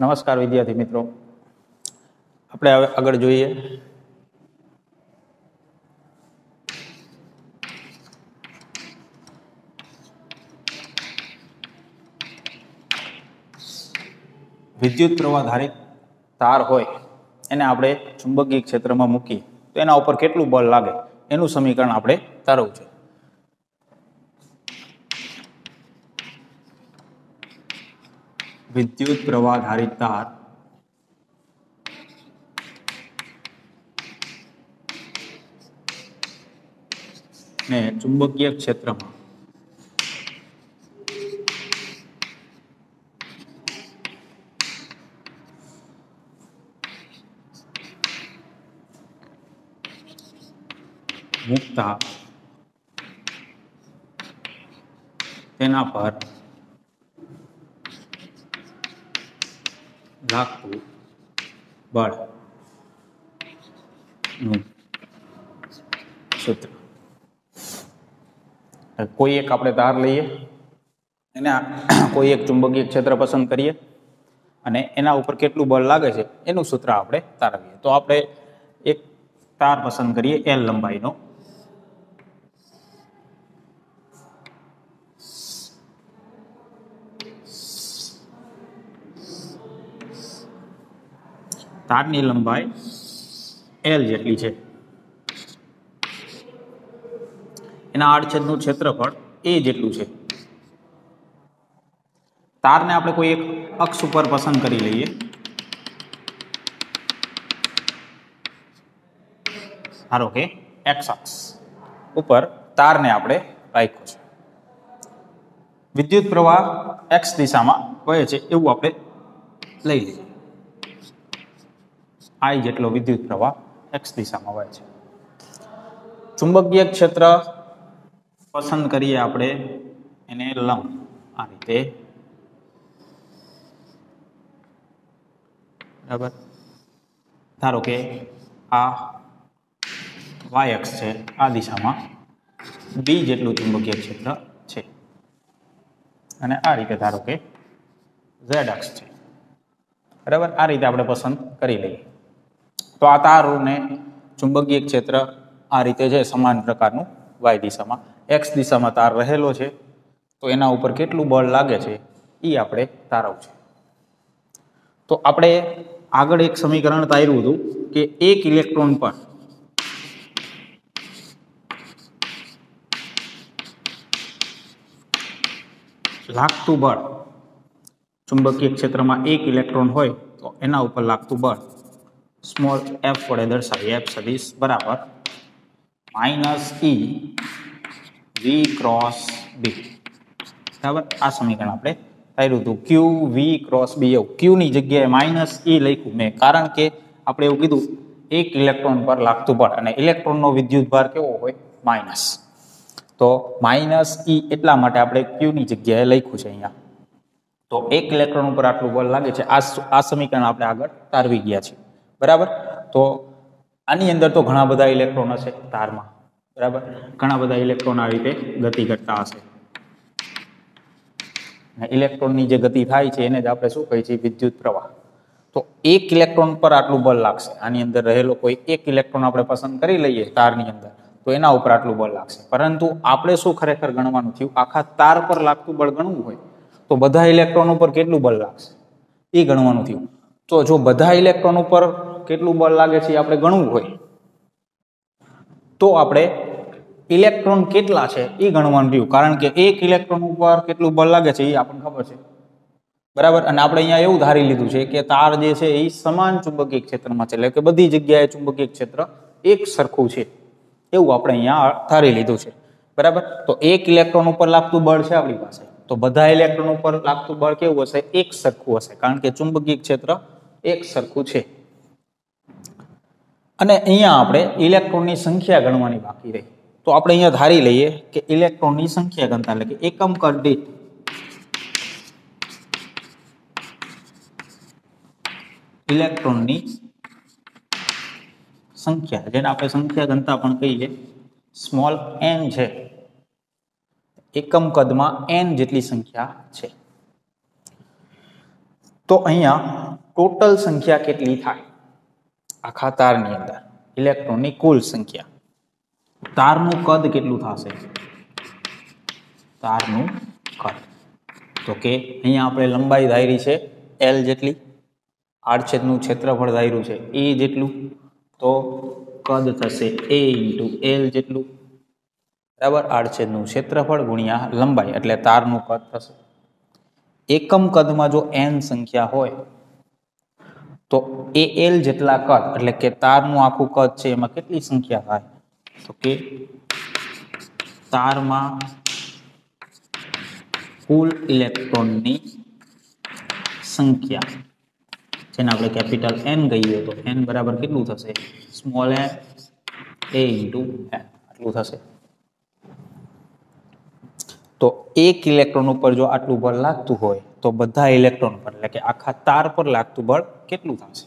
નમસ્કાર વિદ્યાર્થી મિત્રો, આપણે હવે આગળ જોઈએ વિદ્યુત પ્રવાહ ધારિત તાર હોય એને આપણે ચુંબકીય ક્ષેત્રમાં મૂકીએ તો એના ઉપર કેટલું બળ લાગે એનું સમીકરણ આપણે તારવું છે. વિદ્યુત પ્રવાહ ધારિત તાર ને ચુંબકીય ક્ષેત્રમાં મૂકતા તેના પર લાગતું બળ નું સૂત્ર. કોઈ એક આપણે તાર લઈએ, એના કોઈ એક ચુંબકીય ક્ષેત્ર પસંદ કરીએ અને એના ઉપર કેટલું બળ લાગે છે એનું સૂત્ર આપણે તારવીએ. તો આપણે એક તાર પસંદ કરીએ L લંબાઈનો. તારની લંબાઈ L જેટલી છે, એના આડછેદનું ક્ષેત્રફળ A જેટલું છે. તારને આપણે કોઈ એક અક્ષ ઉપર પસંદ કરી લઈએ. ધારો કે X અક્ષ ઉપર તારને આપણે રાખ્યો છે. વિદ્યુત પ્રવાહ X દિશામાં વહે છે એવું આપણે લઈ લઈએ. I જેટલો વિદ્યુત પ્રવાહ X દિશામાં વહે છે. ચુંબકીય ક્ષેત્ર પસંદ કરીએ આપણે એને લંબ આ રીતે, બરાબર. ધારો કે આ Y અક્ષ છે, આ દિશામાં B જેટલું ચુંબકીય ક્ષેત્ર છે અને આ રીતે ધારો કે Z અક્ષ છે, બરાબર. આ રીતે આપણે પસંદ કરી લઈએ તો આ તારને ચુંબકીય ક્ષેત્ર આ રીતે છે સમાન પ્રકારનું Y દિશામાં. X દિશામાં તાર રહેલો છે તો એના ઉપર કેટલું બળ લાગે છે એ આપણે તારવું છે. તો આપણે આગળ એક સમીકરણ તાર્યું હતું કે એક ઇલેક્ટ્રોન પર લાગતું બળ, ચુંબકીય ક્ષેત્રમાં એક ઇલેક્ટ્રોન હોય તો એના ઉપર લાગતું બળ સ્મોલ f વડે દર્શાવીએ. F સદિશ બરાબર -E v ક્રોસ b, બરાબર. આ સમીકરણ આપણે તાર્યું હતું. q v ક્રોસ b, એવું q ની જગ્યાએ -E લખ્યું મેં, કારણ કે આપણે એવું કીધું એક ઇલેક્ટ્રોન પર લાગતું બળ અને ઇલેક્ટ્રોનનો વિદ્યુત ભાર કેવો હોય માઇનસ, તો -E એટલા માટે આપણે q ની જગ્યાએ લખ્યું છે અહીંયા. તો એક ઇલેક્ટ્રોન ઉપર આટલું બળ લાગે છે. આ સમીકરણ આપણે આગળ તારવી ગયા છે, બરાબર. તો આની અંદર તો ઘણા બધા ઇલેક્ટ્રોન હશે તારમાં, બરાબર. ઘણા બધા ઇલેક્ટ્રોન આ રીતે ગતિ કરતા હશે. ઇલેક્ટ્રોનની જે ગતિ થાય છે એને જ આપણે શું કહીએ છીએ? વિદ્યુત પ્રવાહ. તો એક ઇલેક્ટ્રોન પર આટલું બળ લાગશે. આની અંદર રહેલો કોઈ એક ઇલેક્ટ્રોન આપણે પસંદ કરી લઈએ તારની અંદર તો એના ઉપર આટલું બળ લાગશે. પરંતુ આપણે શું ખરેખર ગણવાનું થયું? આખા તાર પર લાગતું બળ ગણવું હોય તો બધા ઇલેક્ટ્રોન ઉપર કેટલું બળ લાગશે એ ગણવાનું થયું. તો જો બધા ઇલેક્ટ્રોન ઉપર કેટલું બળ લાગે છે આપણે ગણવું હોય તો આપણે ઇલેક્ટ્રોન કેટલા છે એ ગણવાનું થયું, કારણ કે એક ઇલેક્ટ્રોન ઉપર કેટલું બળ લાગે છે એ આપણને ખબર છે, બરાબર. અને આપણે અહીંયા એવું ધારી લીધું છે કે તાર જે છે એ સમાન ચુંબકીય ક્ષેત્રમાં છે, એટલે કે બધી જગ્યાએ ચુંબકીય ક્ષેત્ર એક સરખું છે એવું આપણે અહીંયા ધારી લીધું છે, બરાબર. તો એક ઇલેક્ટ્રોન ઉપર લાગતું બળ છે આપણી પાસે, તો બધા ઇલેક્ટ્રોન ઉપર લાગતું બળ કેવું હશે? એક સરખું હશે, કારણ કે ચુંબકીય ક્ષેત્ર એક સરખું છે. અને અહીંયા આપણે ઇલેક્ટ્રોનની સંખ્યા ગણવાની બાકી રહી. તો આપણે અહીંયા ધારી લઈએ કે ઇલેક્ટ્રોનની સંખ્યા ગણતા, એટલે કે એકમ કદ દીઠ ઇલેક્ટ્રોનની સંખ્યા, જેને આપણે સંખ્યા ગણતા પણ કહીએ, સ્મોલ n છે, એકમ કદમાં n જેટલી સંખ્યા છે. તો અહીંયા ટોટલ સંખ્યા કેટલી થાય આખા તારની અંદર ઇલેક્ટ્રોનની કુલ સંખ્યા, તારનું કદ કેટલું થશે, તારનું કદ તો કે અહીંયા આપણે લંબાઈ ધારી છે L જેટલી, આડછેદનું ક્ષેત્રફળ ધાર્યું છે E જેટલું, તો કદ થશે A × L જેટલું, બરાબર, આડછેદનું ક્ષેત્રફળ ગુણ્યા લંબાઈ એટલે તારનું કદ થશે. એકમ કદમાં જો n સંખ્યા હોય તો AL જેટલા કદ એટલે કે તારનું આખું કદ છે એમાં કેટલી સંખ્યા થાય, તો કે તારમાં કુલ ઇલેક્ટ્રોનની સંખ્યા જેને આપણે કેપિટલ N કહીએ તો n બરાબર કેટલું થશે, સ્મોલ n A × n આટલું થશે. તો એક ઇલેક્ટ્રોન ઉપર જો આટલું બળ લાગતું હોય તો બધા ઇલેક્ટ્રોન પર એટલે કે આખા તાર પર લાગતું બળ કેટલું થશે,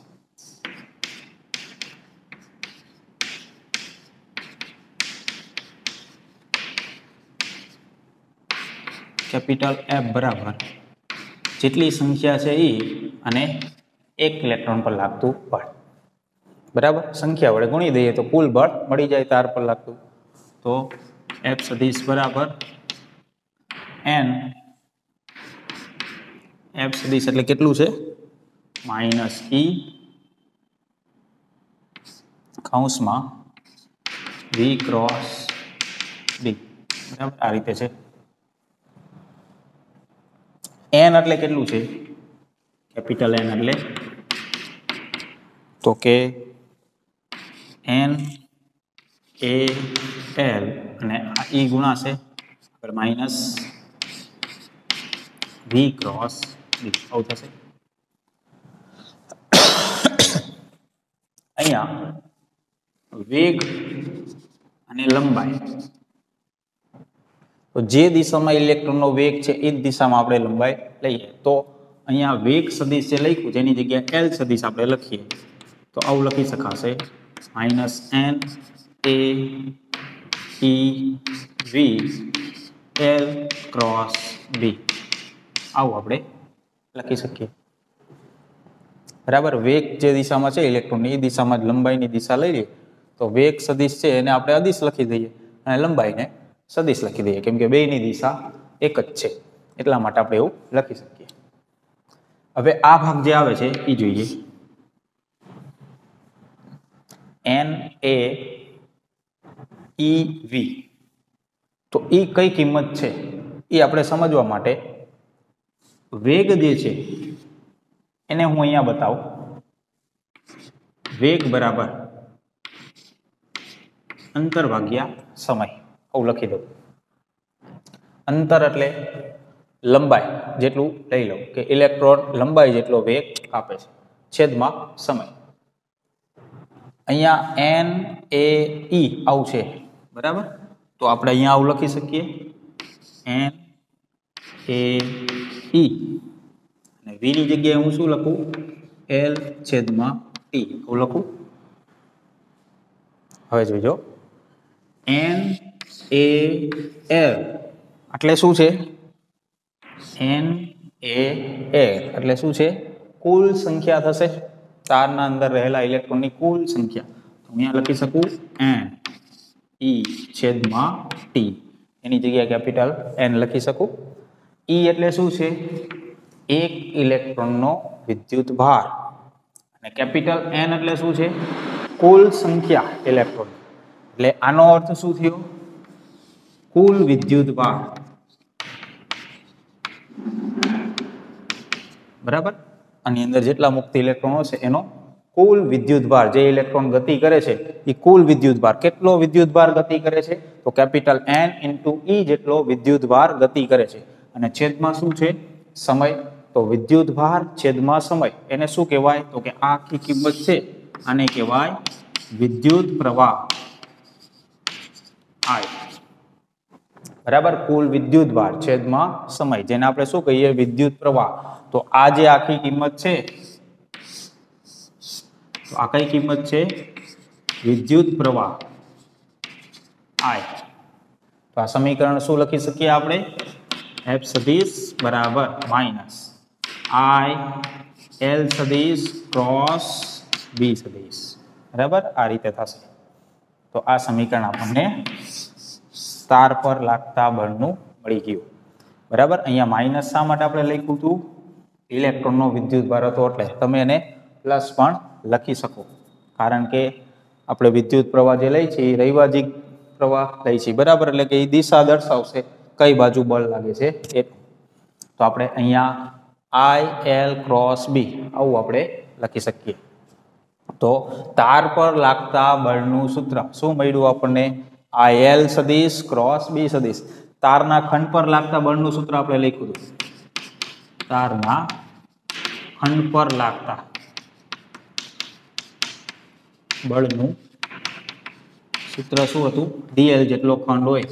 કેપિટલ F બરાબર જેટલી સંખ્યા છે એ અને એક ઇલેક્ટ્રોન પર લાગતું બળ, બરાબર, સંખ્યા વડે ગુણી દઈએ તો કુલ બળ મળી જાય તાર પર લાગતું. તો F સદિશ બરાબર n, F સદિશ એટલે કેટલું છે -E કૌંસમાં V ક્રોસ B, બરાબર, આ રીતે છે. n એટલે કેટલું છે, કેપિટલ N એટલે તો કે n A L અને આ E ગુણાશે માઇનસ V ક્રોસ B આવું થશે. અહીંયા વેગ અને લંબાઈ, તો જે દિશામાં ઇલેક્ટ્રોનનો વેગ છે એ જ દિશામાં આપણે લંબાઈ લઈએ. તો અહીંયા વેગ સદિશ જે લખ્યું જેની જગ્યાએ L સદિશ આપણે લખીએ તો આવું લખી શકાશે -n A E V L cross B, આવું આપણે લખી શકીએ, બરાબર. વેગ જે દિશામાં છે ઇલેક્ટ્રોનની એ દિશામાં જ લંબાઈની દિશા લઈ લઈએ તો વેગ સદિશ છે એને આપણે અદિશ લખી દઈએ અને લંબાઈને સદિશ લખી દઈએ કેમ કે બેયની દિશા એક જ છે એટલા માટે આપણે એવું લખી શકીએ. હવે આ ભાગ જે આવે છે એ જોઈએ, n A E V, તો એ કઈ કિંમત છે એ આપણે સમજવા માટે વેગ જે છે એને હું અહીંયા બતાવું. વેગ બરાબર અંતર ભાગ્યા સમય આવું લખી દઉં. અંતર એટલે લંબાઈ જેટલું લઈ લો કે ઇલેક્ટ્રોન લંબાઈ જેટલો વેગ આપે છે છેદમાં સમય. અહીંયા n A E આવું છે, બરાબર, તો આપણે અહીંયા આવું લખી શકીએ n A E અને v ની જગ્યાએ હું શું લખું, L છેદમાં T આવું લખું. હવે જોજો n A L એટલે શું છે, n A L એટલે શું છે, કુલ સંખ્યા થશે તારના અંદર રહેલા ઇલેક્ટ્રોનની કુલ સંખ્યા. તો અહીંયા લખી શકું n E છેદમાં T, એની જગ્યાએ કેપિટલ N લખી શકું. E એટલે શું છે, એક ઇલેક્ટ્રોનનો વિદ્યુત ભાર અને કેપિટલ N એટલે શું છે, કુલ સંખ્યા ઇલેક્ટ્રોન. એટલે આનો અર્થ શું થયો, કુલ વિદ્યુત ભાર, બરાબર. આની અંદર જેટલા મુક્ત ઇલેક્ટ્રોનો છે એનો કુલ વિદ્યુત ભાર, જે ઇલેક્ટ્રોન ગતિ કરે છે એ કુલ વિદ્યુત ભાર, કેટલો વિદ્યુત ભાર ગતિ કરે છે તો કેપિટલ N × E જેટલો વિદ્યુત ભાર ગતિ કરે છે અને છેદમાં શું છે, સમય. તો વિદ્યુત ભાર છેદમાં સમય એને શું કહેવાય તો કે આ આખી કિંમત છે આને કહેવાય વિદ્યુત પ્રવાહ I, બરાબર. કુલ વિદ્યુત ભાર છેદમાં સમય જેને આપણે શું કહીએ, વિદ્યુત પ્રવાહ. તો આ જે આખી કિંમત છે તો આ કઈ કિંમત છે, વિદ્યુત પ્રવાહ I. તો આ સમીકરણ શું લખી શકીએ આપણે, F સદિશ બરાબર -I એલ સદિશ ક્રોસ બી સદિશ, બરાબર આ રીતે થશે. તો આ સમીકરણ આપણને તાર પર લાગતા બળનું મળી ગયું, બરાબર. અહીંયા માઇનસ શા માટે આપણે લખ્યું હતું? ઇલેક્ટ્રોનનો વિદ્યુત ભાર હતો એટલે. તમે એને પ્લસ પણ લખી શકો, કારણ કે આપણે વિદ્યુત પ્રવાહ જે લઈ છીએ એ રૈવાજિક પ્રવાહ લઈ છીએ, બરાબર. એટલે કે એ દિશા દર્શાવશે કઈ બાજુ બળ લાગે છે એ. તો આપણે અહીંયા આઈ એલ ક્રોસ બી આવું આપણે લખી શકીએ. તો તાર પર લાગતા બળનું સૂત્ર શું મળ્યું આપણને? આ એલ સદિશ ક્રોસ બી સદિશ. તારના ખંડ પર લાગતા બળનું સૂત્ર આપણે લખ્યું હતું. તારના ખંડ પર લાગતા બળનું સૂત્ર શું હતું? ડીએલ જેટલો ખંડ હોય,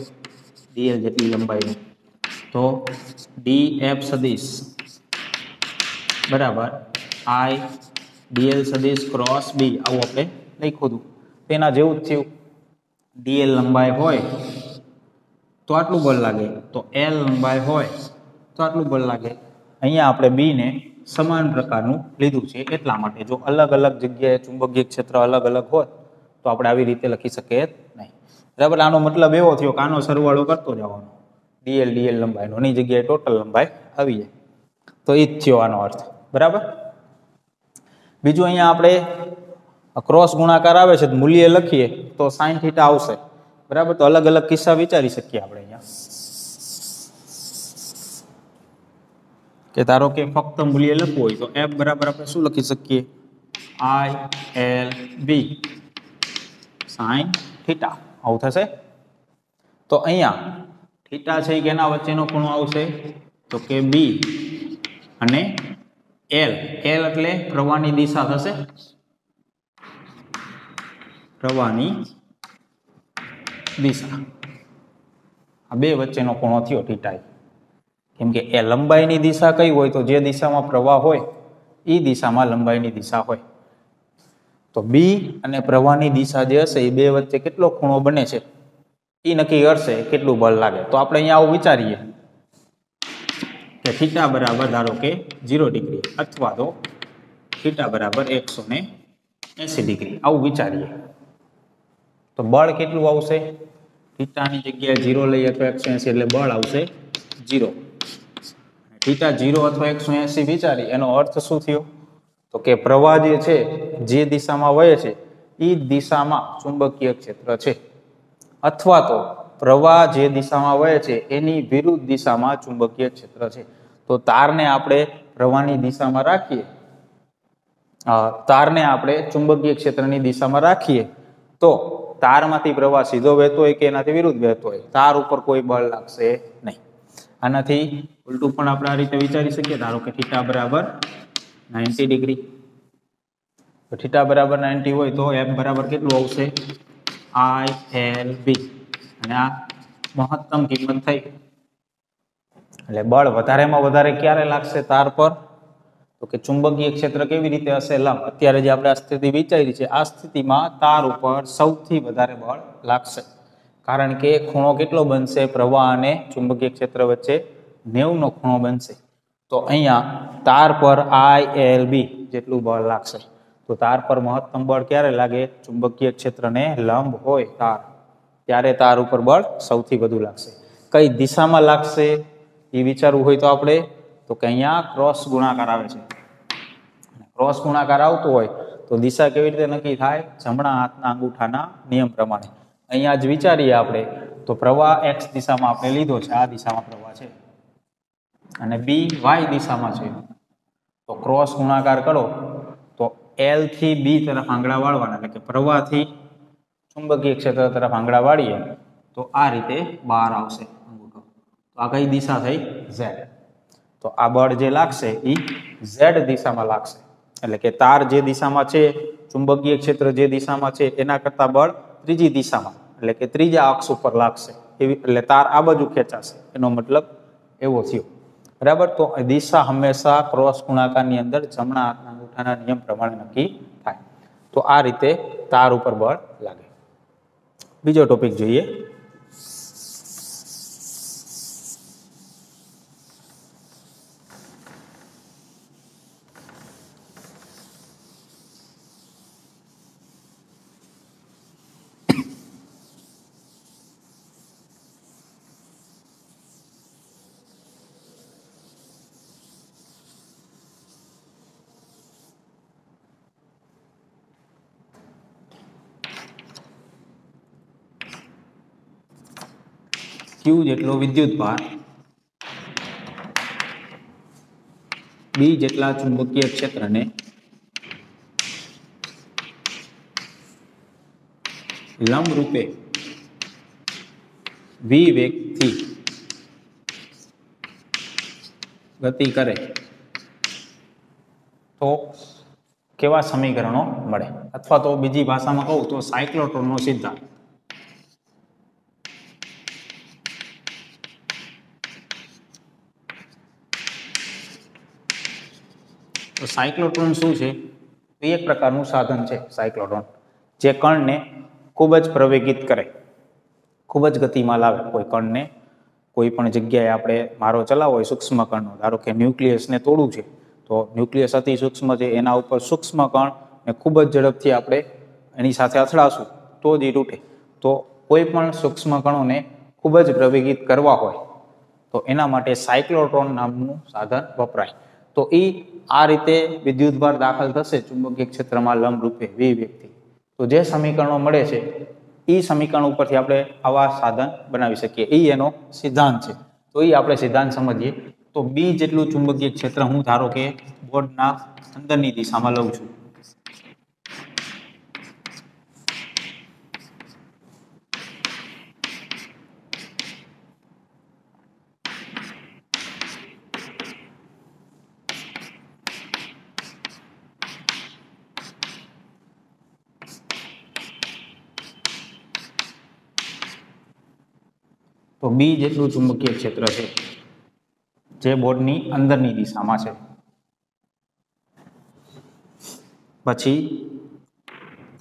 ડીએલ જેટલી લંબાઈનું, તો ડી એફ સદિશ બરાબર આઈ ડીએલ સદિશ ક્રોસ બી આવું આપણે લખ્યું હતું. તેના જેવું જ થયું. ડીએલ લંબાઈ હોય તો આટલું બળ લાગે, તો એલ લંબાઈ હોય તો આટલું બળ લાગે. અહીંયા આપણે બી ને સમાન પ્રકારનું લીધું છે એટલા માટે. જો અલગ અલગ જગ્યાએ ચુંબકીય ક્ષેત્ર અલગ અલગ હોત તો આપણે આવી રીતે લખી શકીએ નહીં, બરાબર. આનો મતલબ એવો થયો કે આનો સરવાળો કરતો જવાનો, ડીએલ લંબાઈનો, એની જગ્યાએ ટોટલ લંબાઈ આવી જાય. તો એ જ થયો આનો અર્થ, બરાબર. બીજું અહીંયા આપણે ક્રોસ ગુણાકાર આવે છે, મૂલ્ય લખીએ તો સાઇન થીટા આવશે, બરાબર. તો અલગ અલગ કિસ્સા વિચારી શકીએ આપણે અહીંયા, કે ધારો કે ફક્ત મૂલ્ય લખવું હોય તો એફ બરાબર આપણે શું લખી શકીએ? I L B sine theta આવું થશે. તો અહીંયા થીટા છે કે એના વચ્ચેનો ખૂણો આવશે? તો કે બી અને એલ. એલ એટલે પ્રવાહની દિશા થશે, પ્રવાહની દિશા. આ બે વચ્ચેનો ખૂણો થયો થીટા. કેમ કે એ લંબાઈની દિશા કઈ હોય? તો જે દિશામાં પ્રવાહ હોય એ દિશામાં લંબાઈની દિશા હોય. તો બી અને પ્રવાહની દિશા જે હશે એ બે વચ્ચે કેટલો ખૂણો બને છે એ નક્કી કરશે કેટલું બળ લાગે. તો આપણે અહીંયા આવું વિચારીએ કે થીટા બરાબર ધારો કે 0 ડિગ્રી અથવા તો થીટા બરાબર 180 ડિગ્રી આવું વિચારીએ. તો બળ કેટલું આવશે? થીટાની જગ્યાએ 0 લઈએ તો 180 એટલે બળ આવશે 0. થીટા 0 અથવા 180 વિચારી એનો અર્થ શું થયો? તો કે પ્રવાહ જે છે જે દિશામાં વહે છે એ દિશામાં ચુંબકીય ક્ષેત્ર છે, અથવા તો પ્રવાહ જે દિશામાં વહે છે એની વિરુદ્ધ દિશામાં ચુંબકીય ક્ષેત્ર છે. તો તારને આપણે પ્રવાહની દિશામાં રાખીએ, તારને આપણે ચુંબકીય ક્ષેત્રની દિશામાં રાખીએ તો તારમાંથી પ્રવાહ સીધો વહેતો હોય કે એનાથી વિરુદ્ધ વહેતો હોય, તાર ઉપર કોઈ બળ લાગશે નહીં. આનાથી ઉલટું પણ આપણે આ રીતે વિચારી શકીએ. ધારો કે થીટા બરાબર 90 ડિગ્રી, તો થીટા બરાબર 90 હોય તો એફ બરાબર કેટલું આવશે? I L B. અને આ મહત્તમ કિંમત થઈ, એટલે બળ વધારેમાં વધારે ક્યારે લાગશે તાર પર? તો કે ચુંબકીય ક્ષેત્ર કેવી રીતે હશે? લંબ. અત્યારે જે આપણે આ સ્થિતિ વિચારી છે આ સ્થિતિમાં તાર ઉપર સૌથી વધારે બળ લાગશે, કારણ કે ખૂણો કેટલો બનશે? પ્રવાહ અને ચુંબકીય ક્ષેત્ર વચ્ચે 90 નો ખૂણો બનશે. તો અહીંયા તાર પર આઈ એલ બી જેટલું બળ લાગશે. તો તાર પર મહત્તમ બળ ક્યારે લાગે? ચુંબકીય ક્ષેત્રને લંબ હોય તાર, ત્યારે તાર ઉપર બળ સૌથી વધુ લાગશે. કઈ દિશામાં લાગશે એ વિચારવું હોય તો આપણે તો કે અહીંયા ક્રોસ ગુણાકાર આવે છે. ક્રોસ ગુણાકાર આવતો હોય તો દિશા કેવી રીતે નક્કી થાય? જમણા હાથના અંગૂઠાના નિયમ પ્રમાણે. અહીંયા જ વિચારીએ આપણે તો પ્રવાહ એક્સ દિશામાં આપણે લીધો છે, આ દિશામાં પ્રવાહ છે, અને બી વાય દિશામાં છે. તો ક્રોસ ગુણાકાર કરો તો એલ થી બી તરફ આંગળા વાળવાના, એટલે કે પ્રવાહથી ચુંબકીય ક્ષેત્ર તરફ આંગળા વાળીએ તો આ રીતે બહાર આવશે અંગૂઠો. તો આ કઈ દિશા થઈ? ઝેડ. તો આ બળ જે લાગશે એ ઝેડ દિશામાં લાગશે, એટલે કે તાર જે દિશામાં છે, ચુંબકીય ક્ષેત્ર જે દિશામાં છે એના કરતા બળ ત્રીજી દિશામાં, એટલે કે ત્રીજા અક્ષ ઉપર લાગશે. એટલે તાર આ બાજુ ખેંચાશે, એનો મતલબ એવો થયો, બરાબર. તો દિશા હંમેશા ક્રોસ ગુણાકારની અંદર જમણા હાથના અંગૂઠાના નિયમ પ્રમાણે નક્કી થાય. તો આ રીતે તાર ઉપર બળ લાગે. બીજો ટોપિક જોઈએ. ક્યુ જેટલો વિદ્યુત ભાર બી જેટલા ચુંબકીય ક્ષેત્રને લંબ રૂપે વી વેગથી ગતિ કરે તો કેવા સમીકરણો મળે, અથવા તો બીજી ભાષામાં કહું તો સાયક્લોટ્રોનનો સિદ્ધાંત. તો સાયક્લોટ્રોન શું છે? એ એક પ્રકારનું સાધન છે સાયક્લોટ્રોન, જે કણને ખૂબ જ પ્રવેગિત કરે, ખૂબ જ ગતિમાં લાવે. કોઈ કણને કોઈ પણ જગ્યાએ આપણે મારો ચલાવવો હોય સૂક્ષ્મ કણનો, ધારો કે ન્યુક્લિયસને તોડવું છે, તો ન્યુક્લિયસ અતિ સૂક્ષ્મ છે, એના ઉપર સૂક્ષ્મ કણને ખૂબ જ ઝડપથી આપણે એની સાથે અથડાશું તો જ એ તૂટે. તો કોઈ પણ સૂક્ષ્મ કણોને ખૂબ જ પ્રવેગિત કરવા હોય તો એના માટે સાયક્લોટ્રોન નામનું સાધન વપરાય. તો એ આ રીતે વિદ્યુતભાર દાખલ થશે ચુંબકીય ક્ષેત્રમાં લંબ રૂપે વી વેગથી. તો જે સમીકરણો મળે છે એ સમીકરણ ઉપરથી આપણે આવા સાધન બનાવી શકીએ. એ એનો સિદ્ધાંત છે. તો એ આપણે સિદ્ધાંત સમજીએ. તો બી જેટલું ચુંબકીય ક્ષેત્ર હું ધારો કે બોર્ડના અંદરની દિશામાં લઉં છું. તો બી જેટલું ચુંબકીય ક્ષેત્ર છે જે બોર્ડની અંદરની દિશામાં છે. પછી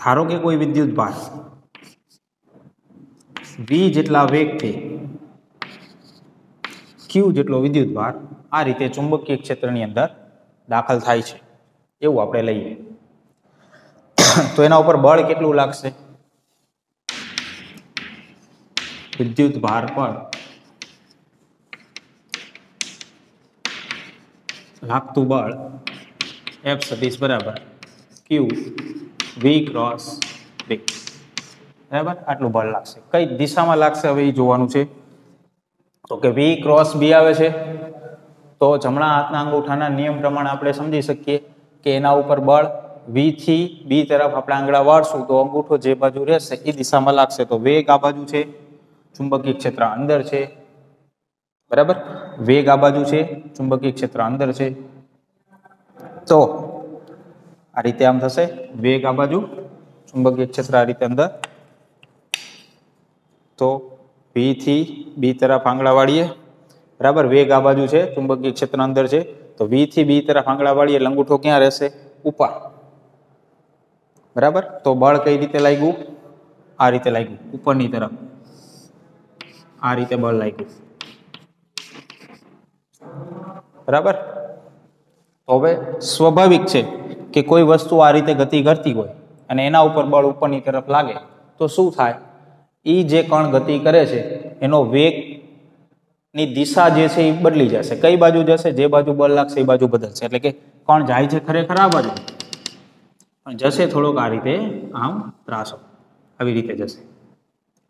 ધારો કે કોઈ વિદ્યુત ભાર વી જેટલા વેગથી ક્યુ જેટલો વિદ્યુત ભાર આ રીતે ચુંબકીય ક્ષેત્રની અંદર દાખલ થાય છે એવું આપણે લઈએ. તો એના ઉપર બળ કેટલું લાગશે? વિદ્યુત ભાર પર લાગતું બળ એફ સદિશ બરાબર ક્યુ વી ક્રોસ બી. બરાબર, આટલું બળ લાગશે. કઈ દિશામાં લાગશે હવે એ જોવાનું છે. તો કે વી ક્રોસ બી આવે છે તો જમણા હાથના અંગૂઠાના નિયમ પ્રમાણે આપણે સમજી શકીએ કે એના ઉપર બળ વી થી બી તરફ આપણે આંગળા વાળશું તો અંગૂઠો જે બાજુ રહેશે એ દિશામાં લાગશે. તો વેગ આ બાજુ છે, ચુંબકીય ક્ષેત્ર અંદર છે. બરાબર, વેગ આ બાજુ છે, ચુંબકીય ક્ષેત્ર અંદર છે. તો આ રીતે આમ થશે, વેગ આ બાજુ, ચુંબકીય ક્ષેત્ર આ રીતે અંદર. તો બી થી બી તરફ આંગળા વાળીએ. બરાબર, વેગ આ બાજુ છે, ચુંબકીય ક્ષેત્ર અંદર છે. તો વી થી બી તરફ આંગળા વાળીએ, અંગૂઠો ક્યાં રહેશે? ઉપર. બરાબર, તો બળ કઈ રીતે લાગ્યું? આ રીતે લાગ્યું, ઉપરની તરફ આ રીતે બળ લાગ્યું. બરાબર, તો હવે સ્વાભાવિક છે કે કોઈ વસ્તુ આ રીતે ગતિ કરતી હોય અને એના ઉપર બળ ઉપરની તરફ લાગે તો શું થાય? એ જે કણ ગતિ કરે છે એનો વેગ ની દિશા જે છે એ બદલી જશે. કઈ બાજુ જશે? જે બાજુ બળ લાગશે એ બાજુ બદલશે. એટલે કે કણ જાય છે ખરેખર આ બાજુ, પણ જશે થોડોક આ રીતે, આમ ત્રાસો આવી રીતે જશે,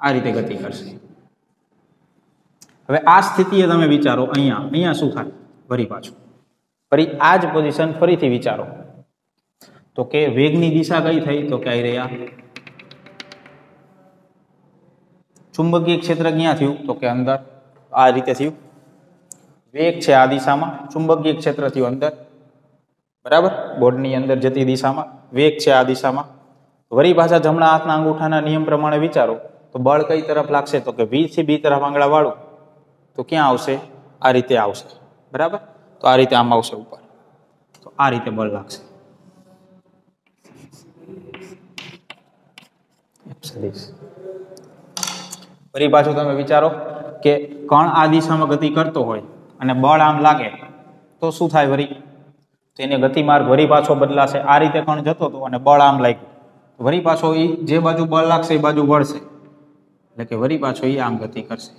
આ રીતે ગતિ કરશે. હવે આ સ્થિતિએ તમે વિચારો, અહીંયા શું થાય? ફરી પાછું ફરી આ જ પોઝિશન ફરીથી વિચારો. તો કે વેગની દિશા કઈ થઈ? તો કે આવી રહ્યા ચુંબકીય ક્ષેત્ર ક્યાં થયું? તો કે અંદર, આ રીતે થયું. વેગ છે આ દિશામાં, ચુંબકીય ક્ષેત્ર થયું અંદર. બરાબર, બોર્ડની અંદર જતી દિશામાં વેગ છે આ દિશામાં. વળી પાછા જમણા હાથના અંગૂઠાના નિયમ પ્રમાણે વિચારો તો બળ કઈ તરફ લાગશે? તો કે વી થી બી તરફ આંગળા વાળું તો ક્યાં આવશે? આ રીતે આવશે. બરાબર, તો આ રીતે આમ આવશે ઉપર, તો આ રીતે બળ લાગશે. ફરી પાછું તમે વિચારો કે કણ આ દિશામાં ગતિ કરતો હોય અને બળ આમ લાગે તો શું થાય? વળી તેને ગતિમાર્ગ વળી પાછો બદલાશે. આ રીતે કણ જતો હતો અને બળ આમ લાગ્યું, વળી પાછો એ જે બાજુ બળ લાગશે એ બાજુ વળશે, એટલે કે વળી પાછો એ આમ ગતિ કરશે.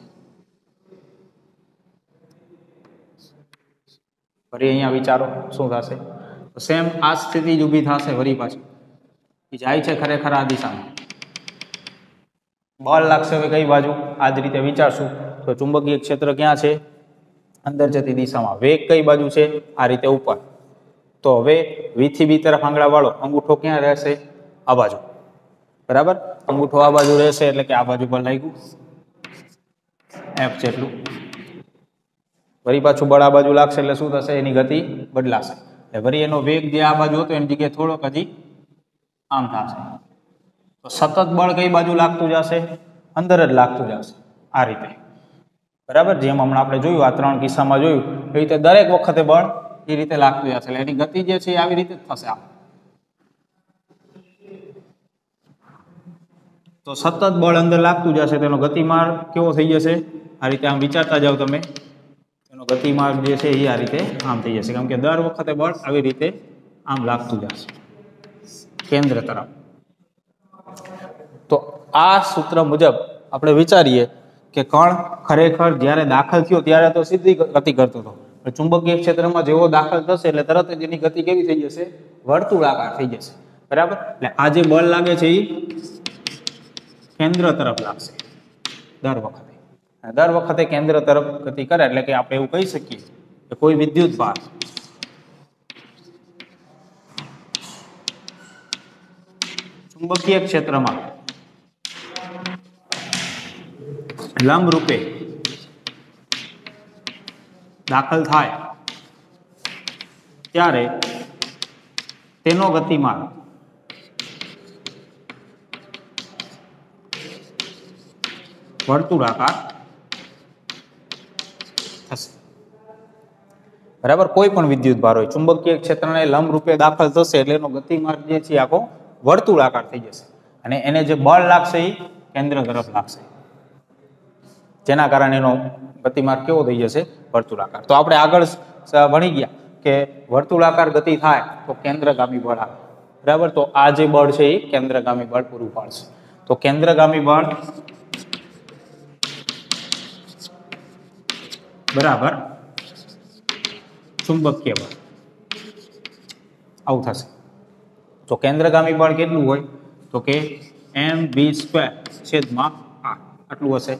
ફરી અહીંયા વિચારો શું થશે? સેમ આ સ્થિતિ જ ઊભી થશે. વળી પાછી એ જાય છે ખરેખર આ દિશામાં, બળ લાગશે હવે કઈ બાજુ? આ જ રીતે વિચારશું તો ચુંબકીય ક્ષેત્ર ક્યાં છે? અંદર જતી દિશામાં. વેગ કઈ બાજુ છે? આ રીતે ઉપર. તો હવે V થી B તરફ આંગળા વાળો, અંગૂઠો ક્યાં રહેશે? આ બાજુ. બરાબર, અંગૂઠો આ બાજુ રહેશે એટલે કે આ બાજુ પર લાગ્યું F જેટલું. વળી પાછું બળ આ બાજુ લાગશે એટલે શું થશે? એની ગતિ બદલાશે. એટલે વળી એનો વેગ જે આ બાજુ હતો એની જગ્યાએ થોડોક હજી આમ થશે. તો સતત બળ કઈ બાજુ લાગતું જશે? અંદર જ લાગતું જશે આ રીતે. બરાબર, જેમ હમણાં આપણે જોયું આ 3 કિસ્સામાં જોયું એ રીતે દરેક વખતે બળ એ રીતે લાગતું જશે એટલે એની ગતિ જે છે આવી રીતે જ થશે. આમ તો સતત બળ અંદર લાગતું જશે તેનો ગતિમાર્ગ કેવો થઈ જશે? આ રીતે આમ વિચારતા જાવ તમે, એનો ગતિમાર્ગ જે છે એ આ રીતે આમ થઈ જશે, કેમ કે દર વખતે બળ આવી રીતે આમ લાગતું જશે કેન્દ્ર તરફ. તો આ સૂત્ર મુજબ આપણે વિચારીએ કે કણ ખરેખર જ્યારે દાખલ થયો ત્યારે તો સીધી ગતિ કરતો હતો, ચુંબકીય ક્ષેત્રમાં જેવો દાખલ થશે એટલે તરત જ એની ગતિ કેવી થઈ જશે? વર્તુળાકાર થઈ જશે. બરાબર, એટલે આ જે બળ લાગે છે એ કેન્દ્ર તરફ લાગશે દર વખતે. દર વખતે કેન્દ્ર તરફ ગતિ કરે એટલે કે આપણે એવું કહી શકીએ કે કોઈ વિદ્યુત ભાર ચુંબકીય ક્ષેત્રમાં લંબ રૂપે દાખલ થાય ત્યારે તેનો ગતિમાર્ગ વર્તુળાકાર થશે. બરાબર, કોઈ પણ વિદ્યુત ભાર હોય ચુંબકીય ક્ષેત્રને લંબ રૂપે દાખલ થશે એટલે એનો ગતિમાર્ગ જે છે આખો વર્તુળાકાર થઈ જશે અને એને જે બળ લાગશે એ કેન્દ્ર તરફ લાગશે, જેના કારણે એનો ગતિમાર્ગ કેવો થઈ જશે? વર્તુળાકાર. તો આપણે આગળ ભણી ગયા કે વર્તુળાકાર ગતિ થાય તો કેન્દ્રગામી બળ આવે. બરાબર, તો આ જે બળ છે એ કેન્દ્રગામી બળ પૂરું પાડશે. તો કેન્દ્રગામી બળ બરાબર ચુંબકીય બળ આવું થશે. તો કેન્દ્રગામી બળ કેટલું હોય? તો કે mv² છેદમાં r આટલું હશે.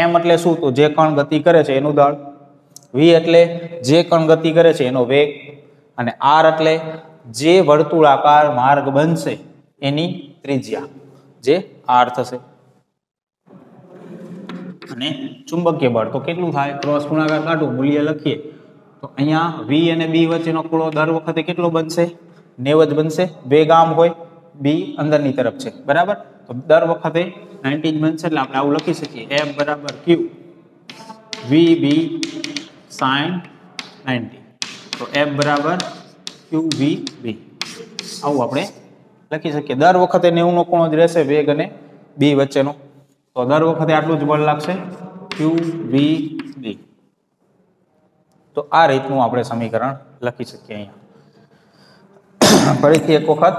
m એટલે શું? તો જે કણ ગતિ કરે છે એનું દળ, v એટલે જે કણ ગતિ કરે છે એનો વેગ, અને r એટલે જે વર્તુળાકાર માર્ગ બનશે એની ત્રિજ્યા જે r થશે. અને ચુંબકીય બળ તો કેટલું થાય? ક્રોસ ગુણાકાર કાઢું, મૂલ્ય લખીએ તો અહીંયા v અને b વચ્ચેનો ખૂણો દર વખતે કેટલો બનશે? 90 જ બનશે. વેગ આમ હોય, b અંદરની તરફ છે. બરાબર, તો દર વખતે 90 જ બનશે એટલે આપણે આવું લખી શકીએ f બરાબર q vb sin 90. તો f બરાબર qvb આવું આપણે લખી શકીએ. દર વખતે 90 નો ખૂણો જ રહેશે વેગ અને b વચ્ચેનો, તો દર વખતે આટલું જ બળ લાગશે qvb. તો આ રીતનું આપણે સમીકરણ લખી શકીએ. અહીંયા ફરીથી એક વખત,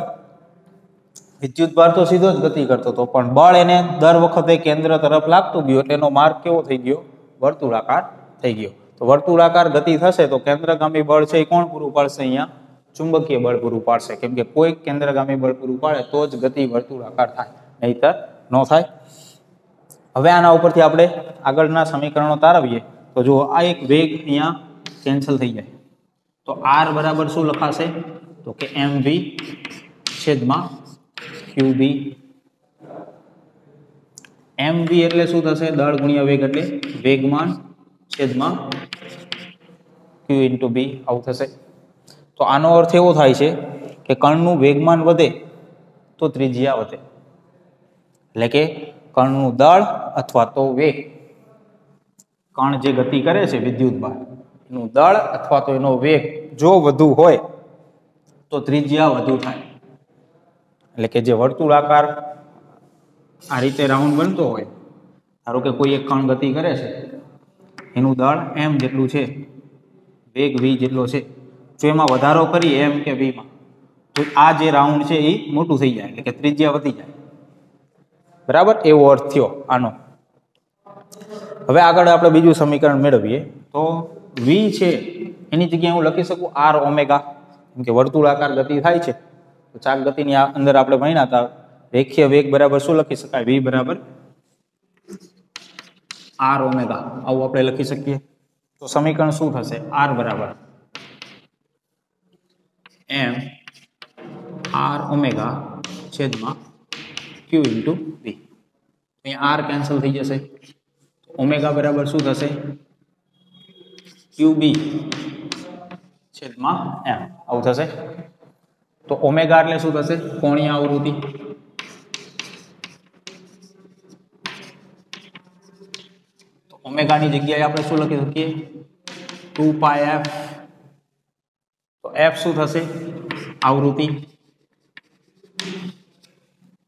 વિદ્યુત ભાર તો સીધો જ ગતિ કરતો હતો પણ બળ એને દર વખતે કેન્દ્ર તરફ લાગતું ગયું એટલે એનો માર્ગ કેવો થઈ ગયો? વર્તુળાકાર થઈ ગયો. તો વર્તુળાકાર ગતિ થશે તો કેન્દ્રગામી બળ છે એ કોણ પૂરું પાડશે? અહીંયા ચુંબકીય બળ પૂરું પાડશે, કેમ કે કોઈ કેન્દ્રગામી બળ પૂરું પાડે તો જ ગતિ વર્તુળાકાર થાય, નહીતર ન થાય. હવે આના ઉપરથી આપણે આગળના સમીકરણો તારવીએ તો જો આ એક વેગ અહીંયા કેન્સલ થઈ જાય તો r બરાબર શું લખાશે? તો કે mv છેદમાં qb. mv એટલે શું થશે? દળ ગુણ્યા વેગ એટલે વેગમાન છેદમાં q ઇન્ટુ b આવું થશે. તો આનો અર્થ એવો થાય છે કે કણનું વેગમાન વધે તો ત્રિજ્યા વધે, એટલે કે કણનું દળ અથવા તો વેગ, કણ જે ગતિ કરે છે વિદ્યુત ભાર એનું દળ અથવા તો એનો વેગ જો વધુ હોય તો ત્રિજ્યા વધુ થાય. એટલે કે જે વર્તુળાકાર આ રીતે રાઉન્ડ બનતો હોય, ધારો કે કોઈ એક કણ ગતિ કરે છે એનું દળ m જેટલું છે, વેગ v જેટલો છે, જો એમાં વધારો કરીએ m કે v માં તો આ જે રાઉન્ડ છે એ મોટું થઈ જાય એટલે કે ત્રિજ્યા વધી જાય. બરાબર, એવો અર્થ થયો આનો. હવે આગળ આપણે બીજું સમીકરણ મેળવીએ તો v છે એની જગ્યાએ હું લખી શકું r ઓમેગા, કેમ કે વર્તુળાકાર ગતિ થાય છે તો ચાક ગતિની અંદર આપણે ભણ્યા હતા રેખીય વેગ બરાબર શું લખી શકાય? v બરાબર આર ઓમેગા આવું આપણે લખી શકીએ. તો સમીકરણ શું થશે? આર બરાબર એમ આર ઓમેગા છેદમાં ક્યુ ઇન્ટુ બી. અહીંયા આર કેન્સલ થઈ જશે. ઓમેગા બરાબર શું થશે? ક્યુ બી છેદમાં એમ આવું થશે. તો ઓમેગા એટલે શું થશે? કોણીય આવૃત્તિ. તો ઓમેગાની જગ્યાએ આપણે શું લખી શકીએ? 2 પાઈ એફ. તો એફ શું થશે? આવૃત્તિ.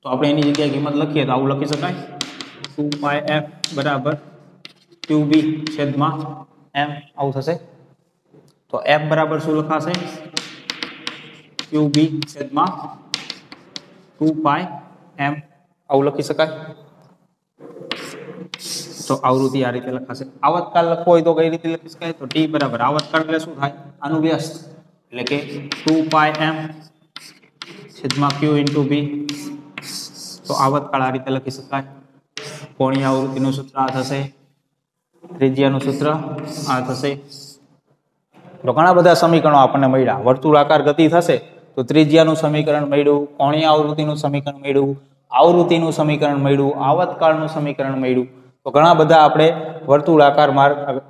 તો આપણે એની જગ્યાએ કિંમત લખીએ તો આવું લખી શકાય 2 પાઈ એફ બરાબર ક્યુ બી છેદમાં એમ આવું થશે. તો એફ બરાબર શું લખાશે? ક્યુ બી છેદમાં 2 પાઈ એમ આવું લખી શકાય. તો આવૃત્તિ આ રીતે લખાશે. આવર્તકાળ લખવો હોય તો કઈ રીતે લખી શકાય? તો ટી બરાબર આવર્તકાળ એટલે શું થાય? આનું વ્યસ્ત એટલે કે 2 પાઈ એમ છેદમાં ક્યુ ઇન્ટુ બી. તો આવર્તકાળ આ રીતે લખી શકાય. કોણીય આવૃત્તિનું સૂત્ર આ થશે, ત્રિજ્યાનું સૂત્ર આ થશે. તો ઘણા બધા સમીકરણો આપણને મળ્યા. વર્તુળાકાર ગતિ થશે તો ત્રિજ્યાનું સમીકરણ મળ્યું, કોણીય આવૃત્તિનું સમીકરણ મળ્યું, આવૃત્તિનું સમીકરણ મળ્યું, આવર્તકાળનું સમીકરણ મળ્યું. તો ઘણા બધા આપણે વર્તુળાકાર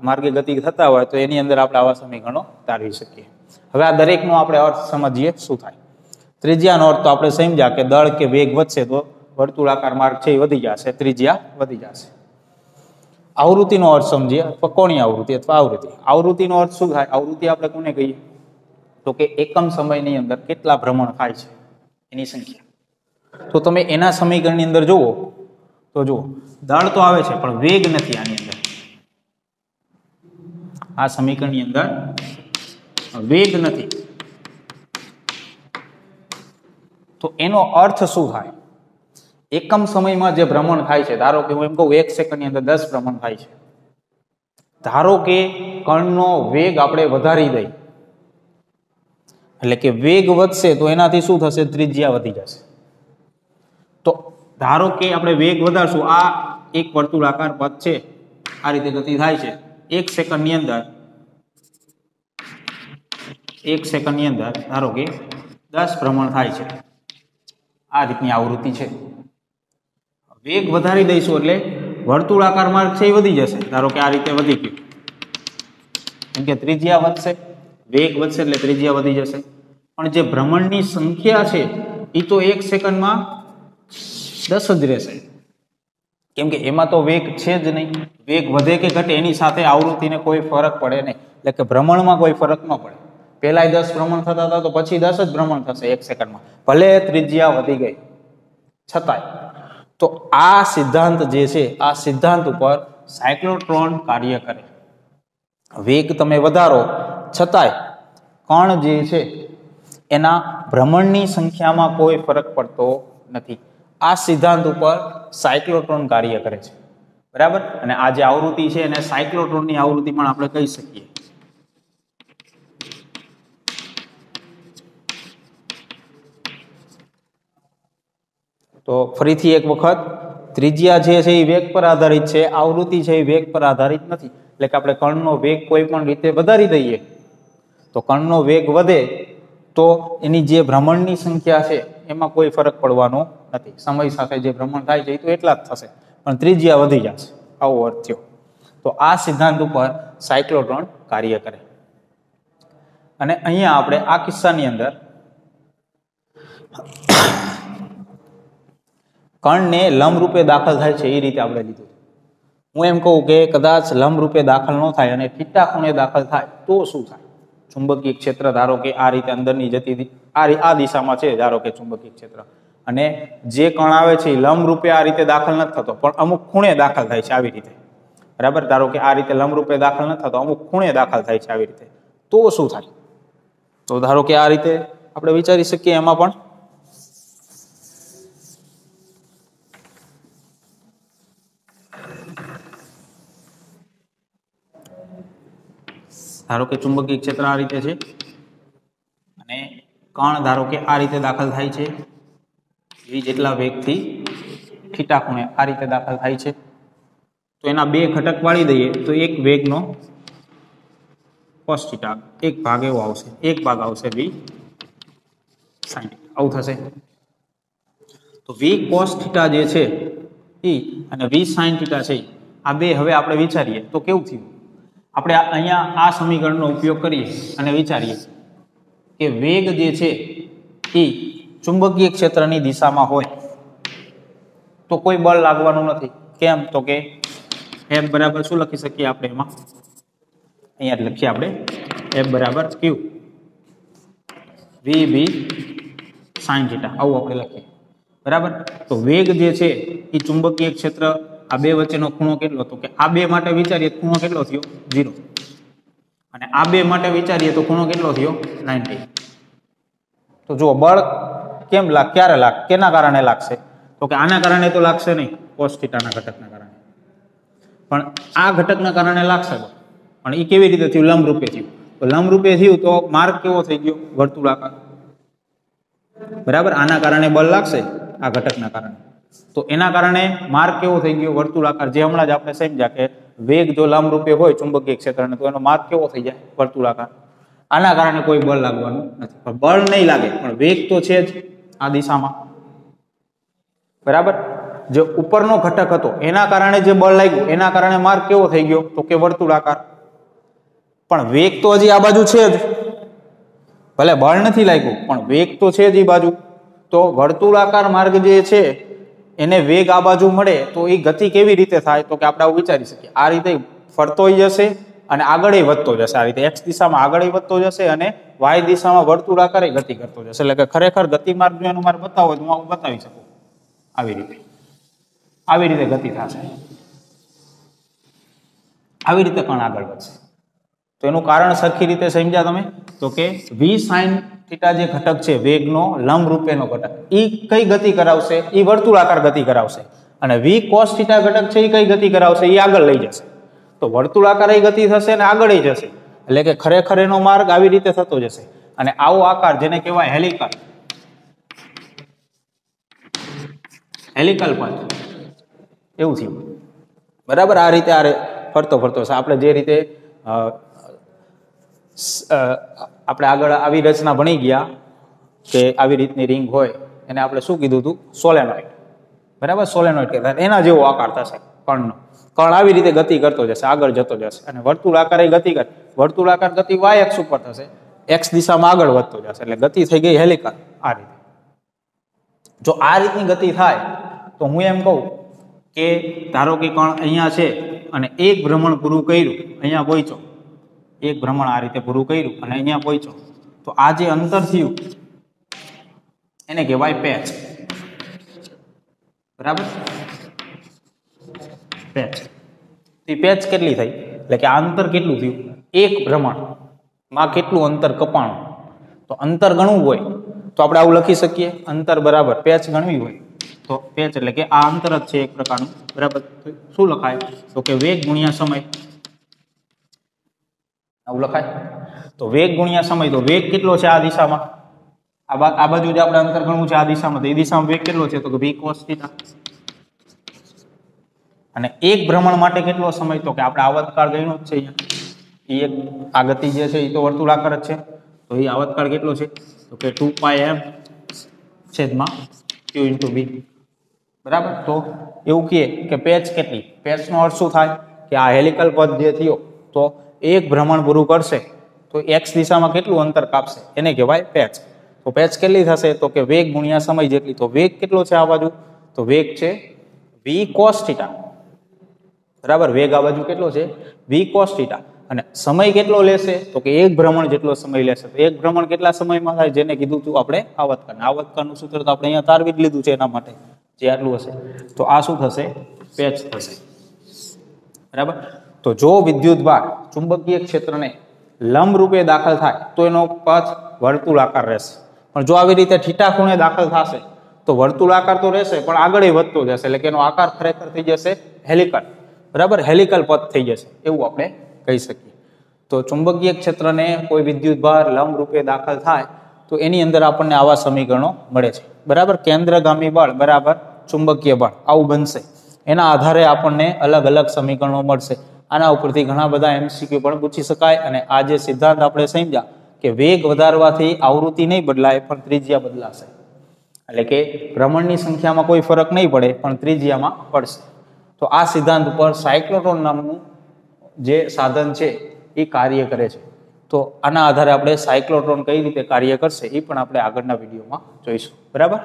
માર્ગે ગતિ થતા હોય તો એની અંદર આપણે આવા સમીકરણો તારવી શકીએ. હવે આ દરેકનો આપણે અર્થ સમજીએ શું થાય. ત્રિજ્યાનો અર્થ તો આપણે સમજ્યા કે દળ કે વેગ વધશે તો વર્તુળાકાર માર્ગ છે એ વધી જશે, ત્રિજ્યા વધી જશે. આવૃત્તિનો અર્થ સમજીએ અથવા કોણીય આવૃત્તિ અથવા આવૃત્તિ. આવૃત્તિનો અર્થ શું થાય? આવૃત્તિ આપણે કોને કહીએ? તો કે એકમ સમયની અંદર કેટલા ભ્રમણ થાય છે એની સંખ્યા. તો તમે એના સમીકરણની અંદર જુઓ તો જુઓ દળ તો આવે છે પણ વેગ નથી આની અંદર. આ સમીકરણની અંદર વેગ નથી. તો એનો અર્થ શું થાય? એકમ સમયમાં જે ભ્રમણ થાય છે, ધારો કે હું એમ કહું 1 સેકન્ડની અંદર 10 ભ્રમણ થાય છે. ધારો કે કણનો વેગ આપણે વધારી દઈએ એટલે કે વેગ વધશે તો એનાથી શું થશે? ત્રિજ્યા વધી જશે. તો ધારો કે આપણે વેગ વધારશું, આ એક વર્તુળાકાર પથ છે, આ રીતે ગતિ થાય છે. 1 સેકન્ડની અંદર 1 સેકન્ડની અંદર ધારો કે 10 ભ્રમણ થાય છે. આ રીતની આવૃત્તિ છે. વેગ વધારી દઈશું એટલે વર્તુળાકાર માર્ગ છે એ વધી જશે. ધારો કે આ રીતે વધી ગયું, કેમ કે ત્રિજ્યા વધશે, વેગ વધશે એટલે ત્રિજ્યા વધી જશે. પણ જે ભ્રમણની સંખ્યા છે એ તો 1 સેકન્ડમાં 10 જ રહેશે, કેમ કે એમાં તો વેગ છે જ નહીં. વેગ વધે કે ઘટે એની સાથે આવૃત્તિને કોઈ ફરક પડે નહીં, એટલે કે ભ્રમણમાં કોઈ ફરક ન પડે. પહેલા 10 ભ્રમણ થતા હતા તો પછી 10 જ ભ્રમણ થશે 1 સેકન્ડમાં, ભલે ત્રિજ્યા વધી ગઈ છતાંય. તો આ સિદ્ધાંત જે છે, આ સિદ્ધાંત ઉપર સાયક્લોટ્રોન કાર્ય કરે. વેગ તમે વધારો છતાંય કણ જે છે એના ભ્રમણની સંખ્યામાં કોઈ ફરક પડતો નથી. આ સિદ્ધાંત ઉપર સાયક્લોટ્રોન કાર્ય કરે છે, બરાબર. અને આ જે આવૃત્તિ છે એને સાયક્લોટ્રોનની આવૃત્તિ પણ આપણે કહી શકીએ. તો ફરીથી એક વખત, ત્રિજ્યા જે છે એ વેગ પર આધારિત છે, આવૃત્તિ છે એ વેગ પર આધારિત નથી. એટલે કે આપણે કણનો વેગ કોઈ પણ રીતે વધારી દઈએ તો કણનો વેગ વધે તો એની જે ભ્રમણની સંખ્યા છે એમાં કોઈ ફરક પડવાનો નથી. સમય સાથે જે ભ્રમણ થાય છે એ તો એટલા જ થશે, પણ ત્રિજ્યા વધી જશે, આવો અર્થ થયો. તો આ સિદ્ધાંત ઉપર સાયક્લોટ્રોન કાર્ય કરે. અને અહીંયા આપણે આ કિસ્સાની અંદર કણને લંબ રૂપે દાખલ થાય છે એ રીતે આપણે લીધું. હું એમ કહું કે કદાચ લંબ રૂપે દાખલ ન થાય અને થીટા ખૂણે દાખલ થાય તો શું થાય? ચુંબકીય ક્ષેત્ર ધારો કે આ રીતે અંદરની જતી આ દિશામાં છે, ધારો કે ચુંબકીય ક્ષેત્ર, અને જે કણ આવે છે એ લંબ રૂપે આ રીતે દાખલ નથી થતો પણ અમુક ખૂણે દાખલ થાય છે, આવી રીતે, બરાબર. ધારો કે આ રીતે લંબ રૂપે દાખલ નથી થતો, અમુક ખૂણે દાખલ થાય છે આવી રીતે, તો શું થાય? તો ધારો કે આ રીતે આપણે વિચારી શકીએ. એમાં પણ ધારો કે ચુંબકીય ક્ષેત્ર આ રીતે છે અને કણ ધારો કે આ રીતે દાખલ થાય છે, v જેટલા વેગથી થીટા ખૂણે આ રીતે દાખલ થાય છે. તો એના બે ઘટક વાળી દઈએ તો એક વેગનો cos θ એક ભાગ એવો આવશે, એક ભાગ આવશે v sin θ, આવું થશે. તો v cos θ જે છે એ અને v sin θ છે આ બે હવે આપણે વિચારીએ તો કેવું થયું. આપણે અહીંયા આ સમીકરણનો ઉપયોગ કરીએ અને વિચારીએ કે વેગ જે છે એ ચુંબકીય ક્ષેત્રની દિશામાં હોય તો કોઈ બળ લાગવાનું નથી. કેમ? તો કે F બરાબર શું લખી શકીએ આપણે એમાં? અહીંયા લખીએ આપણે F બરાબર Q VB sin θ, આવું આપણે લખીએ. બરાબર. તો વેગ જે છે એ ચુંબકીય ક્ષેત્ર આ બે વચ્ચેનો ખૂણો કેટલો? તો કે આ બે માટે વિચારીએ ખૂણો કેટલો થયો? 0. અને આ બે માટે વિચારીએ તો ખૂણો કેટલો થયો? 90. તો જુઓ બળ ક્યારે કેના કારણે લાગશે? તો કે આના કારણે તો લાગશે નહીં, cos θ ના ઘટકના કારણે, પણ આ ઘટકના કારણે લાગશે. પણ એ કેવી રીતે થયું? લંબરૂપે થયું. તો લંબરૂપે થયું તો માર્ગ કેવો થઈ ગયો? વર્તુળાકાર. બરાબર. આના કારણે બળ લાગશે આ ઘટકના કારણે, તો એના કારણે માર્ગ કેવો થઈ ગયો? વર્તુળાકાર. જે હમણાં જ આપણે સમજ્યા કે વેગ જો લંબરૂપે હોય ચુંબકીય ક્ષેત્રને તો એનો માર્ગ કેવો થઈ જાય? વર્તુળાકાર. આના કારણે કોઈ બળ લાગવાનું નથી. પણ બળ નહીં લાગે પણ વેગ તો છે જ આ દિશામાં. બરાબર. જે ઉપરનો ઘટક હતો એના કારણે જે બળ લાગ્યું એના કારણે માર્ગ કેવો થઈ ગયો? તો કે વર્તુળાકાર. પણ વેગ તો હજી આ બાજુ છે જ, ભલે બળ નથી લાગ્યું પણ વેગ તો છે જ એ બાજુ. તો વર્તુળાકાર માર્ગ જે છે એને વેગ આ બાજુ મળે તો એ ગતિ કેવી રીતે થાય? તો કે આપણે આવું વિચારી શકીએ આ રીતે ફરતો જશે અને આગળ વધતો જશે. આ રીતે x દિશામાં આગળ વધતો જશે અને y દિશામાં વર્તુળાકાર ગતિ કરતો જશે. એટલે કે ખરેખર ગતિ માર્ગ જો એનું મારે બતાવો તો હું આવું બતાવી શકું. આવી રીતે ગતિ થશે, આવી રીતે કણ આગળ વધશે. તો એનું કારણ સરખી રીતે સમજ્યા તમે? તો કે v sin θ જે ઘટક છે વેગનો લંબ રૂપેનો ઘટક એ કઈ ગતિ કરાવશે? એ વર્તુળાકાર ગતિ કરાવશે. અને v cos θ ઘટક છે એ કઈ ગતિ કરાવશે? એ આગળ લઈ જશે. તો વર્તુળાકાર ગતિ થશે અને આગળ જશે. એટલે કે ખરેખર એનો માર્ગ આવી રીતે થતો જશે. અને આવો આકાર જેને કહેવાય હેલિકલ પથ, એવું થયું. બરાબર. આ રીતે ફરતો છે. આપણે જે રીતે આપણે આગળ આવી રચના ભણી ગયા કે આવી રીતની રિંગ હોય એને આપણે શું કીધું હતું? સોલેનોઇડ. બરાબર. સોલેનોઇડ કહેવાય. એના જેવો આકાર થશે કણનો. કણ આવી રીતે ગતિ કરતો જશે, આગળ જતો જશે. અને વર્તુળાકાર ગતિ કરે. વર્તુળાકાર ગતિ y અક્ષ ઉપર થશે, x દિશામાં આગળ વધતો જશે. એટલે ગતિ થઈ ગઈ હેલિકલ. આ રીતે જો આ રીતની ગતિ થાય તો હું એમ કહું કે ધારો કે કણ અહીંયા છે અને એક ભ્રમણ પૂરું કર્યું, અહીંયા પહોંચ્યો, એક ભ્રમણ આ રીતે પૂરું કર્યું અને અહીંયા પહોંચ્યો, તો આ જે અંતર થયું એને કહેવાય પેચ. બરાબર. પેચ. પેચ કેટલી થઈ? એટલે કે આ અંતર કેટલું થયું? એક ભ્રમણમાં કેટલું અંતર કપાણું? તો અંતર ગણવું હોય તો આપણે આવું લખી શકીએ, અંતર બરાબર પેચ ગણવી હોય તો પેચ એટલે કે આ અંતર જ છે એક પ્રકારનું. બરાબર. શું લખાય? તો કે વેગ ગુણ્યા સમય. આવું લખાય. તો વેગ ગુણ્યા સમય. તો વેગ કેટલો છે આ દિશામાં? આ બાજુ જે આપણે અંતર ગણવું છે આ દિશામાં, તો એ દિશામાં વેગ કેટલો છે? તો કે v cos θ. અને એક ભ્રમણ માટે કેટલો સમય? તો કે આપણે આવતકાળ ગણ્યો જ છે અહીંયા. એક આ ગતિ જે છે એ તો વર્તુળાકાર જ છે, તો એ આવતકાળ કેટલો છે? તો કે 2πm/q × v. બરાબર. તો એવું કહે કે પેચ કેટલી? પેચનો અર્થ શું થાય? કે આ હેલિકલ પથ જે થયો તો એક ભ્રમણ પૂરું કરશે તો x દિશામાં કેટલું અંતર કાપશે એને કહેવાય પેચ. તો પેચ કેટલી થશે? તો કે વેગ ગુણ્યા સમય જેટલી. તો વેગ કેટલો છે આ બાજુ? તો વેગ છે v cos θ. બરાબર. વેગ આ બાજુ કેટલો છે? v cos θ. અને સમય કેટલો લેશે? તો કે એક ભ્રમણ જેટલો સમય લેશે. તો એક ભ્રમણ કેટલા સમયમાં થાય? જેને કીધું હતું આપણે આવતકાળ. આવતકાળનું સૂત્ર તો આપણે અહીંયા તારવી જ લીધું છે એના માટે, જે આટલું હશે. તો આ શું થશે? પેચ થશે. બરાબર. તો જો વિદ્યુતભાર ચુંબકીય ક્ષેત્રને લંબ રૂપે દાખલ થાય તો એનો પથ વર્તુળાકાર રહેશે. પણ જો આવી રીતે થીટા ખૂણે દાખલ થશે તો વર્તુળાકાર તો રહેશે પણ આગળ વધતો જશે. એટલે કે એનો આકાર ખરેખર થઈ જશે હેલિકલ. બરાબર. હેલિકલ પથ થઈ જશે એવું આપણે કહી શકીએ. તો ચુંબકીય ક્ષેત્રને કોઈ વિદ્યુતભાર લંબ રૂપે દાખલ થાય તો એની અંદર આપણને આવા સમીકરણો મળે છે. બરાબર. કેન્દ્રગામી બળ બરાબર ચુંબકીય બળ આવું બનશે. એના આધારે આપણને અલગ અલગ સમીકરણો મળશે. આના ઉપરથી ઘણા બધા MCQ પણ પૂછી શકાય. અને આ જે સિદ્ધાંત આપણે સમજ્યા કે વેગ વધારવાથી આવૃત્તિ નહીં બદલાય પણ ત્રિજ્યા બદલાશે, એટલે કે ભ્રમણની સંખ્યામાં કોઈ ફરક નહીં પડે પણ ત્રિજ્યામાં પડશે. તો આ સિદ્ધાંત ઉપર સાયક્લોટ્રોન નામનું જે સાધન છે એ કાર્ય કરે છે. તો આના આધારે આપણે સાયક્લોટ્રોન કઈ રીતે કાર્ય કરશે એ પણ આપણે આગળના વિડીયોમાં જોઈશું. બરાબર.